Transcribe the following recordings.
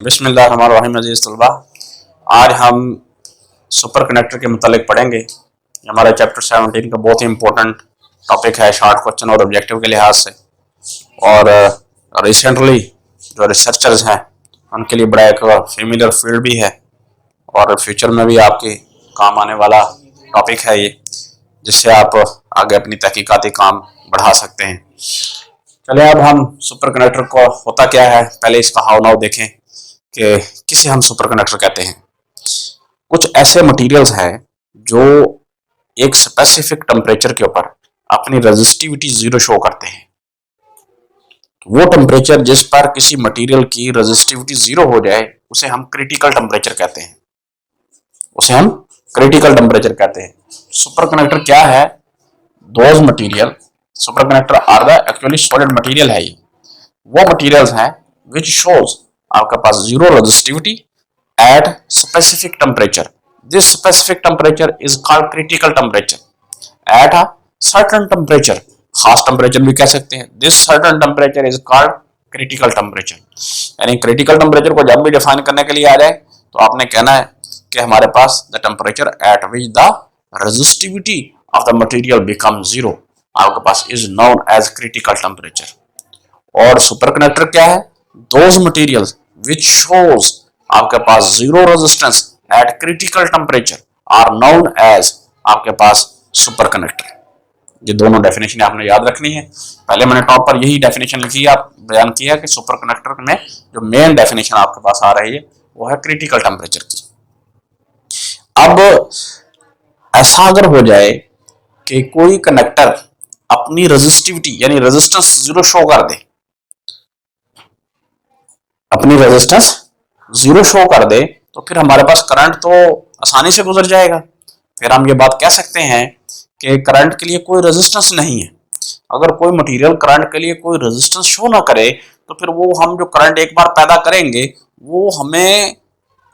बिस्मिल्लाहिर्रहमानिर्रहीम अज़ीज़ तलबा, आज हम सुपर कनेक्टर के मुतालिक पढ़ेंगे। हमारा चैप्टर 17 का बहुत ही इम्पोर्टेंट टॉपिक है शॉर्ट क्वेश्चन और ऑब्जेक्टिव के लिहाज से। और रिसेंटली जो रिसर्चर्स हैं उनके लिए बड़ा एक फेमिलियर फील्ड भी है और फ्यूचर में भी आपके काम आने वाला टॉपिक है ये, जिससे आप आगे अपनी तहकीकाती काम बढ़ा सकते हैं। चलिए अब हम सुपर कनेक्टर को होता क्या है, पहले इसका हाउ नाउ देखें कि किसे हम सुपर कनेक्टर कहते हैं। कुछ ऐसे मटेरियल्स हैं जो एक स्पेसिफिक टेम्परेचर के ऊपर अपनी रेजिस्टिविटी जीरो शो करते हैं। वो टेम्परेचर जिस पर किसी मटेरियल की रेजिस्टिविटी जीरो हो जाए उसे हम क्रिटिकल टेम्परेचर कहते हैं, उसे हम क्रिटिकल टेम्परेचर कहते हैं। सुपर कनेक्टर क्या है? Those material, superconductor are the actually solid material है, ये वो मटेरियल्स हैं विच शोज आपके पास zero resistivity at specific temperature. This specific temperature is called critical temperature at a certain temperature, खास टेम्परेचर भी कह सकते हैं। This certain temperature is called critical temperature. यानी क्रिटिकल टेम्परेचर को जब भी डिफाइन करने के लिए आ जाए तो आपने कहना है कि हमारे पास the temperature at which the resistivity of the material become zero, आपके पास is known as critical temperature. और सुपर कनेक्टर क्या है? दोज मटेरियल्स विच शोज आपके पास zero resistance at critical temperature are known as आपके पास सुपर कनेक्टर। ये दोनों डेफिनेशन आपने याद रखनी है। पहले मैंने टॉप पर यही डेफिनेशन लिखी है, आप बयान किया कि सुपर कनेक्टर में जो मेन डेफिनेशन आपके पास आ रही है वो है क्रिटिकल टेम्परेचर की। अब ऐसा अगर हो जाए कि कोई कनेक्टर अपनी रेजिस्टिविटी यानी रेजिस्टेंस जीरो शो कर दे, अपनी रेजिस्टेंस जीरो शो कर दे, तो फिर हमारे पास करंट तो आसानी से गुजर जाएगा। फिर हम ये बात कह सकते हैं कि करंट के लिए कोई रेजिस्टेंस नहीं है। अगर कोई मटेरियल करंट के लिए कोई रेजिस्टेंस शो ना करे तो फिर वो हम जो करंट एक बार पैदा करेंगे वो हमें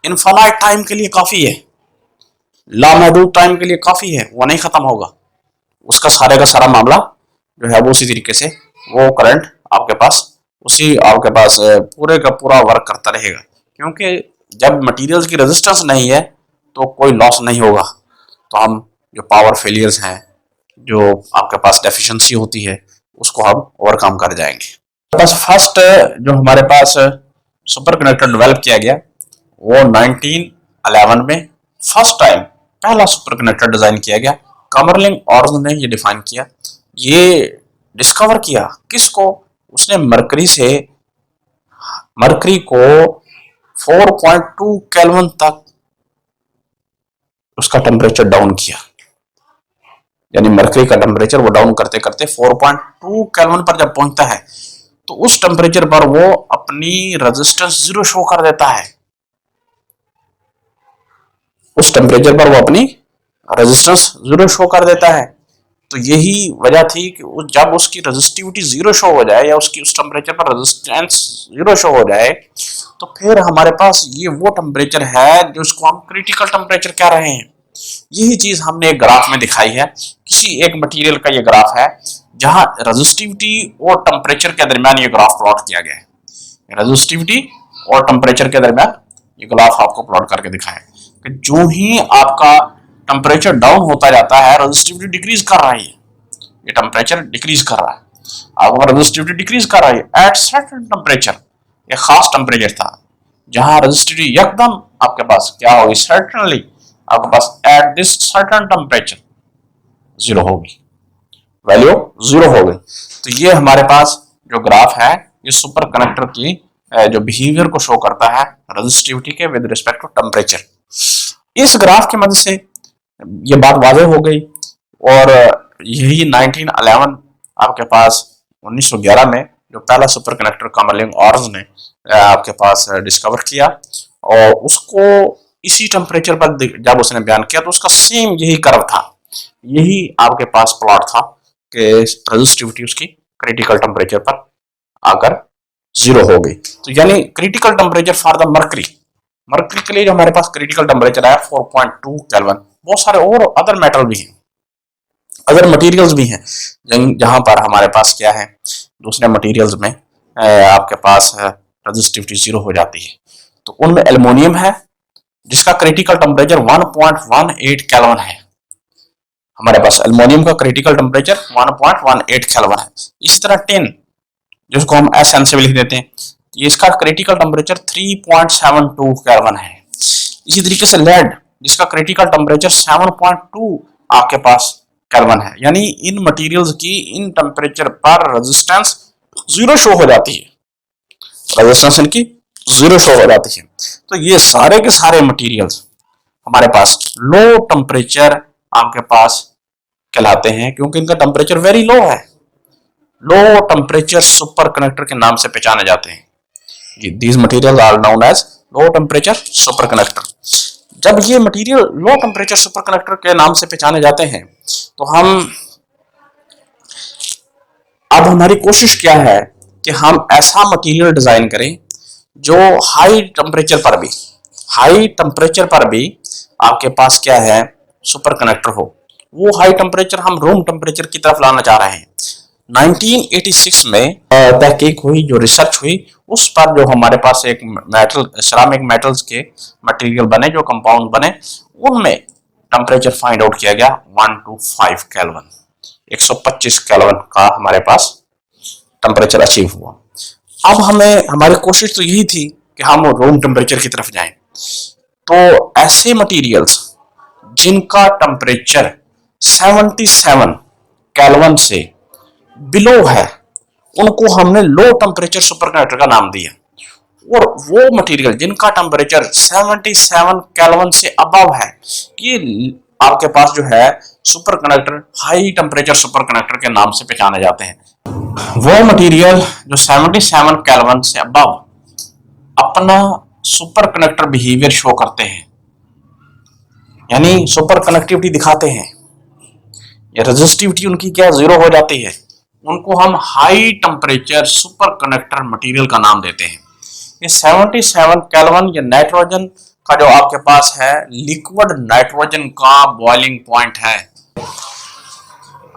इनफाइनाइट टाइम के लिए काफी है, लामहदूद टाइम के लिए काफी है, वो नहीं खत्म होगा। उसका सारे का सारा मामला जो है वो उसी तरीके से वो करंट आपके पास उसी आपके पास पूरे का पूरा वर्क करता रहेगा, क्योंकि जब मटेरियल्स की रेजिस्टेंस नहीं है तो कोई लॉस नहीं होगा। तो हम जो पावर फेलियर्स हैं, जो आपके पास डेफिशिएंसी होती है, उसको हम ओवरकम कर जाएंगे। बस फर्स्ट जो हमारे पास सुपर कनेक्टर डेवलप किया गया वो 1911 में फर्स्ट टाइम पहला सुपर कनेक्टर डिजाइन किया गया। कमरलिंग ऑर्ज ने ये डिफाइन किया, ये डिस्कवर किया किसको? उसने मरकरी से मरकरी को 4.2 केल्विन तक उसका टेम्परेचर डाउन किया। यानी मरकरी का टेम्परेचर वो डाउन करते करते 4.2 केल्विन पर जब पहुंचता है तो उस टेम्परेचर पर वो अपनी रेजिस्टेंस जीरो शो कर देता है। उस टेम्परेचर पर वो अपनी रेजिस्टेंस जीरो शो कर देता है। तो यही वजह थी कि जब उसकी रेजिस्टिविटी जीरो शो हो जाए या उसकी उस टेम्परेचर पर रेजिस्टेंस जीरो शो हो जाए तो फिर हमारे पास ये वो टेम्परेचर है जिसको हम क्रिटिकल टेम्परेचर कह रहे हैं। यही चीज हमने एक ग्राफ में दिखाई है। किसी एक मटेरियल का ये ग्राफ है जहां रेजिस्टिविटी और टेम्परेचर के दरमियान ये ग्राफ प्लॉट किया गया है। रेजिस्टिविटी और टेम्परेचर के दरमियान ये ग्राफ आपको प्लॉट करके दिखाया कि जो ही आपका टेम्परेचर डाउन होता जाता है रेजिस्टिविटी डिक्रीज कर रही है, ये टेम्परेचर डिक्रीज कर रहा है। अब रेजिस्टिविटी डिक्रीज कर रही है एट सर्टेन टेम्परेचर, एक खास टेम्परेचर था जहां रेजिस्टिविटी एकदम आपके पास क्या होगी, सर्टेनली आपके पास at this certain temperature zero होगी, वैल्यू जीरो हो गई। तो ये हमारे पास जो ग्राफ है ये सुपर कनेक्टर की जो बिहेवियर को शो करता है रेजिस्टिविटी के विद रिस्पेक्ट टू टेम्परेचर। इस ग्राफ की मदद से ये बात वाज़ेह हो गई और यही 1911 आपके पास 1911 में जो पहला सुपर कनेक्टर कमरलिंग ऑर्ज ने आपके पास डिस्कवर किया और उसको इसी टेम्परेचर पर जब उसने बयान किया तो उसका सेम यही कर्व था, यही आपके पास प्लॉट था कि रेजिस्टिविटी उसकी क्रिटिकल टेम्परेचर पर आकर जीरो हो गई। तो यानी critical temperature for the mercury, mercury के लिए जो हमारे पास क्रिटिकल टेम्परेचर है 4.2 केल्विन। बहुत सारे और अदर मेटल भी हैं, अदर मटेरियल्स भी हैं जहां पर हमारे पास क्या है, दूसरे मटेरियल्स में आपके पास रेजिस्टिविटी जीरो हो जाती है। तो उनमें एल्युमिनियम है जिसका क्रिटिकल टेम्परेचर 1.18 केल्विन है। हमारे पास एल्युमिनियम का क्रिटिकल टेम्परेचर 1.18 केल्विन है। इसी तरह टिन जिसको हम एस एन से भी लिख देते हैं, इसका क्रिटिकल टेम्परेचर 3.72 केल्विन है। इसी तरीके से लेड जिसका क्रिटिकल टेम्परेचर 7.2 आपके पास केल्विन है। यानी इन मटेरियल्स की इन टेम्परेचर पर रेजिस्टेंस जीरो शो हो जाती है, रेजिस्टेंस इनकी जीरो शो हो जाती है। तो ये सारे के सारे मटेरियल्स हमारे पास लो टेम्परेचर आपके पास कहलाते हैं क्योंकि इनका टेम्परेचर वेरी लो है। लो टेम्परेचर सुपर कंडक्टर के नाम से पहचाने जाते हैं। These material are known as low temperature super conductor. जब ये material low temperature super conductor के नाम से पहचाने जाते हैं तो अब हमारी कोशिश क्या है कि हम ऐसा मटेरियल डिजाइन करें जो हाई टेम्परेचर पर भी आपके पास क्या है सुपर कंडक्टर हो। वो हाई टेम्परेचर हम रूम टेम्परेचर की तरफ लाना चाह रहे हैं। 1986 में तहकीक हुई, जो रिसर्च हुई उस पर जो हमारे पास एक सिरामिक मेटल्स के मटेरियल बने, जो कंपाउंड बने, उनमें टेम्परेचर फाइंड आउट किया गया 125 केल्विन, 125 केल्विन का हमारे पास टेम्परेचर अचीव हुआ। अब हमारी कोशिश तो यही थी कि हम रूम टेम्परेचर की तरफ जाएं। तो ऐसे मटेरियल्स जिनका टेम्परेचर 77 केल्विन से बिलो है उनको हमने लो टेम्परेचर सुपर कंडक्टर का नाम दिया। और वो मटेरियल जिनका टेम्परेचर 77 केल्विन से अबव है, ये आपके पास जो है super conductor high temperature super conductor के नाम से पहचाने जाते हैं। वो मटेरियल जो 77 केल्विन से अबव अपना सुपर कंडक्टर बिहेवियर शो करते हैं, यानी सुपर कंडक्टिविटी दिखाते हैं, या रेजिस्टिविटी उनकी क्या जीरो हो जाती है, उनको हम high temperature super conductor material का नाम देते हैं। ये 77 केल्विन ये नाइट्रोजन का जो आपके पास है लिक्विड नाइट्रोजन का बॉइलिंग पॉइंट है।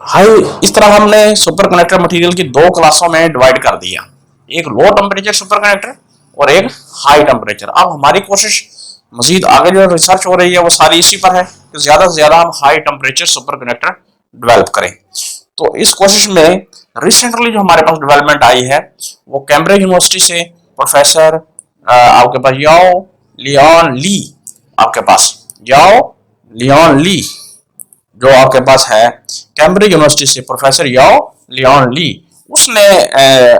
हाई इस तरह हमने सुपर कंडक्टर मटेरियल की दो क्लासों में डिवाइड कर दिया, एक लो टेम्परेचर सुपर कंडक्टर और एक हाई टेम्परेचर। अब हमारी कोशिश मजीद आगे जो रिसर्च हो रही है वो सारी इसी पर है कि ज्यादा से ज्यादा हम high temperature super conductor develop करें। तो इस कोशिश में रिसेंटली जो हमारे पास डेवलपमेंट आई है वो कैम्ब्रिज यूनिवर्सिटी से प्रोफेसर आपके पास याओ लियोन ली जो आपके पास है कैम्ब्रिज यूनिवर्सिटी से प्रोफेसर याओ लियोन ली, उसने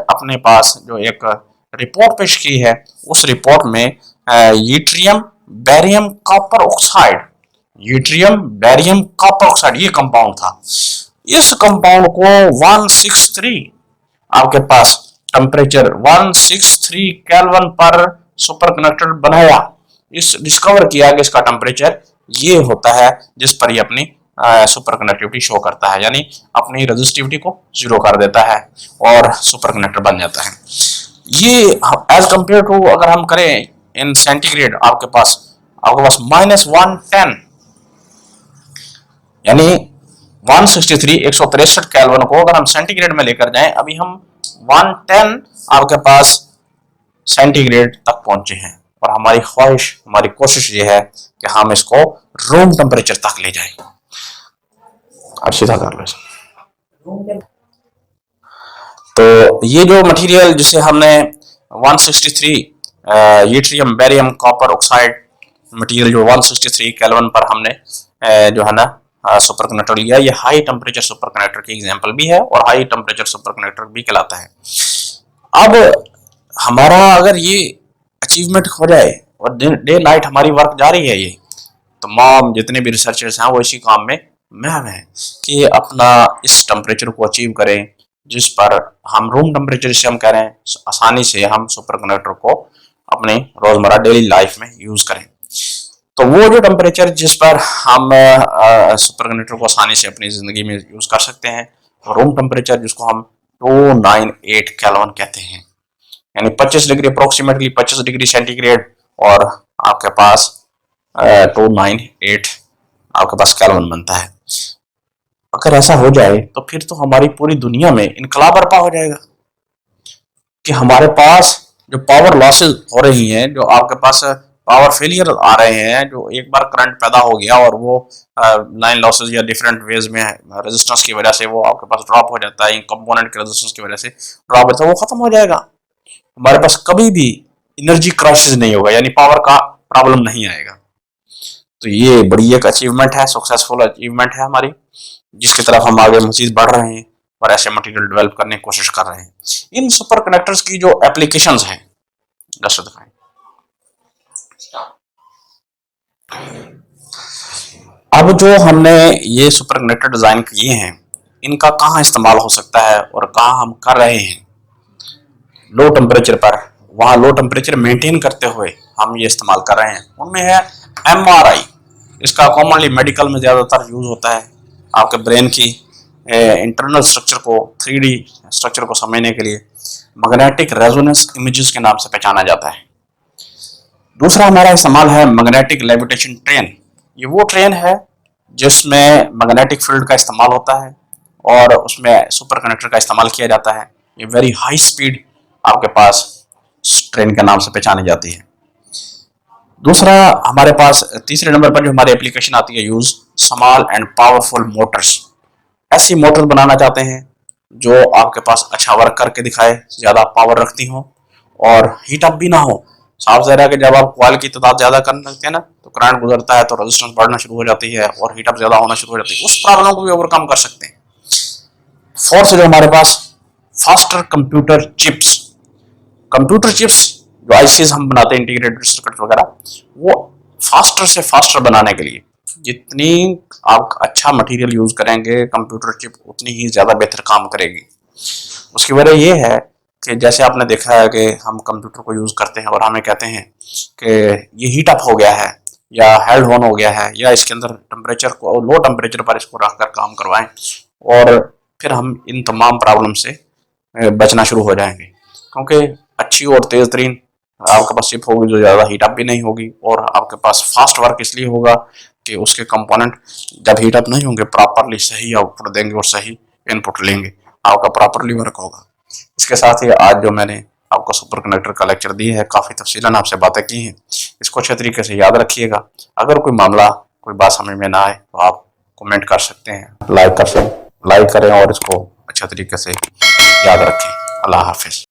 अपने पास जो एक रिपोर्ट पेश की है, उस रिपोर्ट में यूट्रियम बेरियम कॉपर ऑक्साइड ये कंपाउंड था। इस कंपाउंड को 163 आपके पास टेम्परेचर 163 केल्विन पर सुपर कंडक्टर बनाया। इस डिस्कवर किया कि इसका टेम्परेचर ये होता है जिस पर ये अपनी सुपर कंडक्टिविटी शो करता है, यानी अपनी रेजिस्टिविटी को जीरो कर देता है और सुपर कंडक्टर बन जाता है। ये एज कंपेयर टू अगर हम करें इन सेंटीग्रेड आपके पास -110 यानी 163 केल्विन को अगर हम सेंटीग्रेड में लेकर जाएं, अभी हम 110 आपके पास सेंटीग्रेड तक पहुंचे हैं और हमारी कोशिश ये है कि हम इसको रूम टेम्परेचर तक ले जाएं। अब सीधा कर लो। तो ये जो मटेरियल जिसे हमने 163 yttrium barium copper oxide material जो 163 केल्विन पर हमने जो है ना सुपर कंडक्टर लिया, ये हाई टेम्परेचर सुपर कंडक्टर की एग्जांपल भी है और हाई टेम्परेचर सुपर कंडक्टर भी कहलाता है। अब हमारा अगर ये अचीवमेंट हो जाए और डे नाइट हमारी वर्क जारी है, ये तमाम जितने भी रिसर्चर्स हैं वो इसी काम में महव हैं कि अपना इस टेम्परेचर को अचीव करें जिस पर हम रूम टेम्परेचर से हम कह रहे हैं आसानी से हम सुपर कंडक्टर को अपने रोजमर्रा डेली लाइफ में यूज करें। तो वो जो टेम्परेचर जिस पर हम सुपर कंडक्टर को आसानी से अपनी जिंदगी में यूज कर सकते हैं, रूम टेम्परेचर जिसको हम 298 केल्विन कहते हैं, यानी 25 डिग्री अप्रोक्सीमेटली 25 डिग्री सेंटीग्रेड और आपके पास 298 आपके पास केल्विन बनता है। अगर ऐसा हो जाए तो फिर तो हमारी पूरी दुनिया में इनकलाब बर्पा हो जाएगा कि हमारे पास जो पावर लॉसेस हो रही हैं, जो आपके पास पावर फेलियर आ रहे हैं, जो एक बार करंट पैदा हो गया और वो लाइन लॉसेस या डिफरेंट वेज में रेजिस्टेंस की वजह से वो आपके पास ड्रॉप हो जाता है, इन कंपोनेंट के रेजिस्टेंस की वजह से ड्रॉप होता है, वो खत्म हो जाएगा। हमारे पास कभी भी एनर्जी क्राइसिस नहीं होगा, यानी पावर का प्रॉब्लम नहीं आएगा। तो ये बड़ी एक अचीवमेंट है, सक्सेसफुल अचीवमेंट है हमारी, जिसकी तरफ हम आगे मजीद बढ़ रहे हैं और ऐसे मटेरियल डेवलप करने की कोशिश कर रहे हैं। इन सुपर कनेक्टर्स की जो एप्लीकेशंस हैं, जैसे दिखाएं, अब जो हमने ये सुपर कनेक्टर डिजाइन किए हैं, इनका कहाँ इस्तेमाल हो सकता है और कहाँ हम कर रहे हैं। लो टेम्परेचर पर, वहाँ लो टेम्परेचर मेंटेन करते हुए हम ये इस्तेमाल कर रहे हैं। उनमें है MRI, इसका कॉमनली मेडिकल में ज़्यादातर यूज होता है, आपके ब्रेन की इंटरनल स्ट्रक्चर को, 3D स्ट्रक्चर को समझने के लिए मैग्नेटिक रेजोनेंस इमेजेस के नाम से पहचाना जाता है। दूसरा हमारा इस्तेमाल है मैग्नेटिक लेविटेशन ट्रेन। ये वो ट्रेन है जिसमें मैग्नेटिक फील्ड का इस्तेमाल होता है और उसमें सुपर कनेक्टर का इस्तेमाल किया जाता है। ये वेरी हाई स्पीड आपके पास ट्रेन के नाम से पहचानी जाती है। दूसरा हमारे पास तीसरे नंबर पर जो हमारी एप्लीकेशन आती है use, small and powerful Motors. ऐसी मोटर बनाना चाहते हैं जो आपके पास अच्छा वर्क करके दिखाए, ज्यादा पावर रखती हो और हीट अप भी ना हो। साफ ज़ाहिर है कि जब आप कॉइल की तादाद ज्यादा करने लगते हैं ना, तो करंट गुजरता है, तो रेजिस्टेंस बढ़ना शुरू हो जाती है और हीट अप ज्यादा होना शुरू हो जाती है। उस प्रॉब्लम को भी ओवरकम कर सकते हैं। फोर्थ जो हमारे पास, faster computer chips. Computer chips जो आईसीज हम बनाते हैं, इंटीग्रेटेड सर्किट वगैरह, वो फास्टर से फास्टर बनाने के लिए जितनी आप अच्छा मटेरियल यूज करेंगे, कंप्यूटर चिप उतनी ही ज्यादा बेहतर काम करेगी। उसकी वजह यह है कि जैसे आपने देखा है कि हम कंप्यूटर को यूज करते हैं और हमें कहते हैं कि ये हीट अप हो गया है या हेल्ड ऑन हो गया है, या इसके अंदर टेम्परेचर को लो टेम्परेचर पर इसको रखकर काम करवाएं, और फिर हम इन तमाम प्रॉब्लम से बचना शुरू हो जाएंगे। क्योंकि अच्छी और तेज तरीन आपके पास चिप होगी जो ज़्यादा हीट अप भी नहीं होगी, और आपके पास फास्ट वर्क इसलिए होगा कि उसके कंपोनेंट जब हीट अप नहीं होंगे प्रॉपरली सही आउटपुट देंगे और सही इनपुट लेंगे, आपका प्रॉपरली वर्क होगा। इसके साथ ही आज जो मैंने आपको सुपर कनेक्टर का लेक्चर दी है, काफ़ी तफसीलन आपसे बातें की हैं, इसको अच्छे तरीके से याद रखिएगा। अगर कोई मामला, कोई बात समझ में ना आए तो आप कमेंट कर सकते हैं, लाइक करें और इसको अच्छे तरीके से याद रखें। अल्लाह हाफिज़।